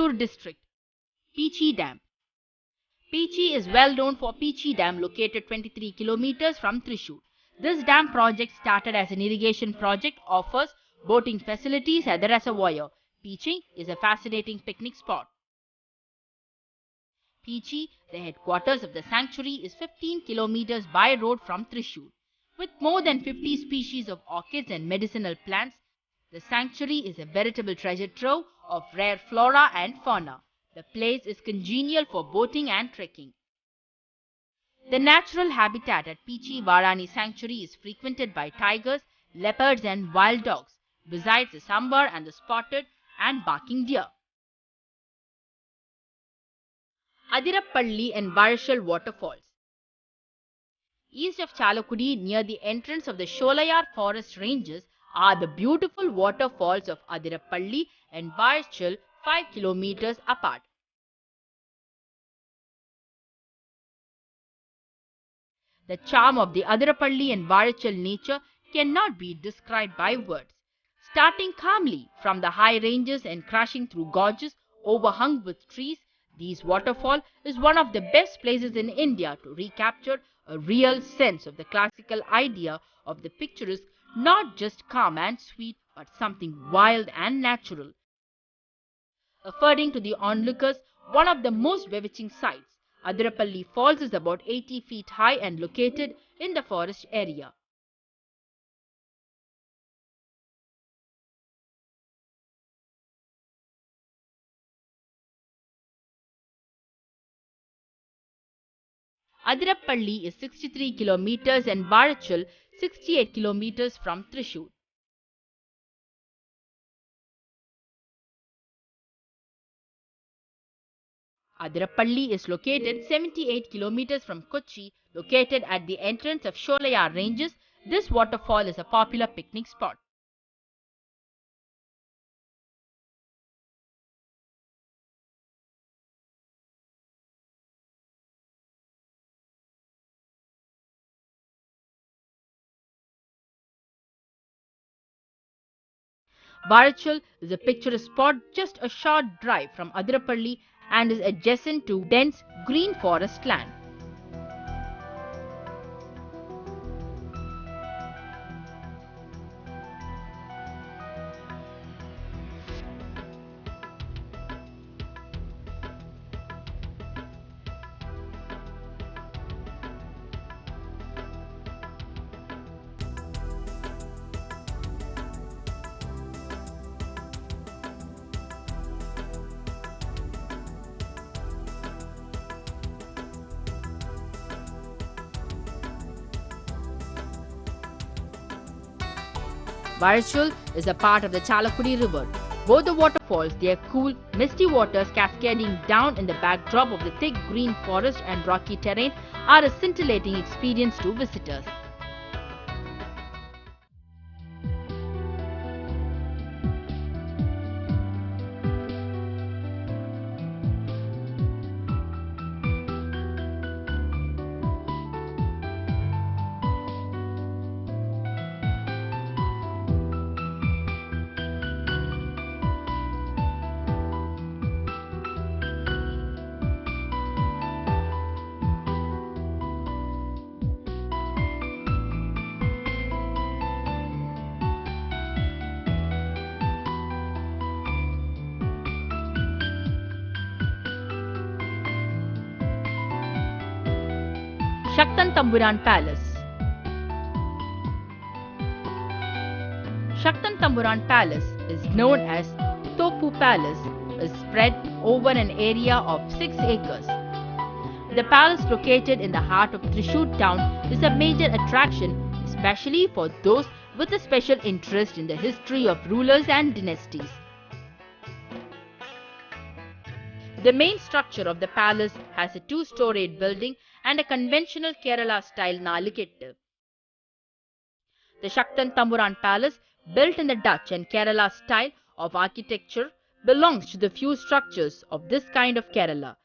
Thrissur district. Peachey Dam. Peachey is well known for Peachey Dam located 23 kilometers from Thrissur. This dam project started as an irrigation project, offers boating facilities at the reservoir. Peachey is a fascinating picnic spot. Peachey, the headquarters of the sanctuary, is 15 kilometers by road from Thrissur. With more than 50 species of orchids and medicinal plants, the sanctuary is a veritable treasure trove of rare flora and fauna. The place is congenial for boating and trekking. The natural habitat at Peachey Varani Sanctuary is frequented by tigers, leopards and wild dogs, besides the sambar and the spotted and barking deer. Adirappalli and Varachal waterfalls. East of Chalakudi, near the entrance of the Sholayar forest ranges, are the beautiful waterfalls of Adirappalli and Varachal, 5 kilometers apart. The charm of the Adirappalli and Varachal nature cannot be described by words. Starting calmly from the high ranges and crashing through gorges overhung with trees, this waterfall is one of the best places in India to recapture a real sense of the classical idea of the picturesque, not just calm and sweet, but something wild and natural, affording to the onlookers one of the most bewitching sights. Adirappalli Falls is about 80 feet high and located in the forest area. Adirappalli is 63 kilometers and Varachal 68 kilometers from Thrissur. Adirappalli is located 78 kilometers from Kochi, located at the entrance of Sholayar ranges. This waterfall is a popular picnic spot. Varachal is a picturesque spot just a short drive from Adirappalli and is adjacent to dense green forest land. Varachal is a part of the Chalakudi River. Both the waterfalls, their cool, misty waters cascading down in the backdrop of the thick green forest and rocky terrain, are a scintillating experience to visitors. Shaktan Tamburan Palace. Shaktan Tamburan Palace is known as Topu Palace, is spread over an area of 6 acres. The palace, located in the heart of Thrissur town, is a major attraction, especially for those with a special interest in the history of rulers and dynasties. The main structure of the palace has a 2-storied building and a conventional Kerala-style Nalikettu. The Shaktan Tamburan Palace, built in the Dutch and Kerala style of architecture, belongs to the few structures of this kind of Kerala.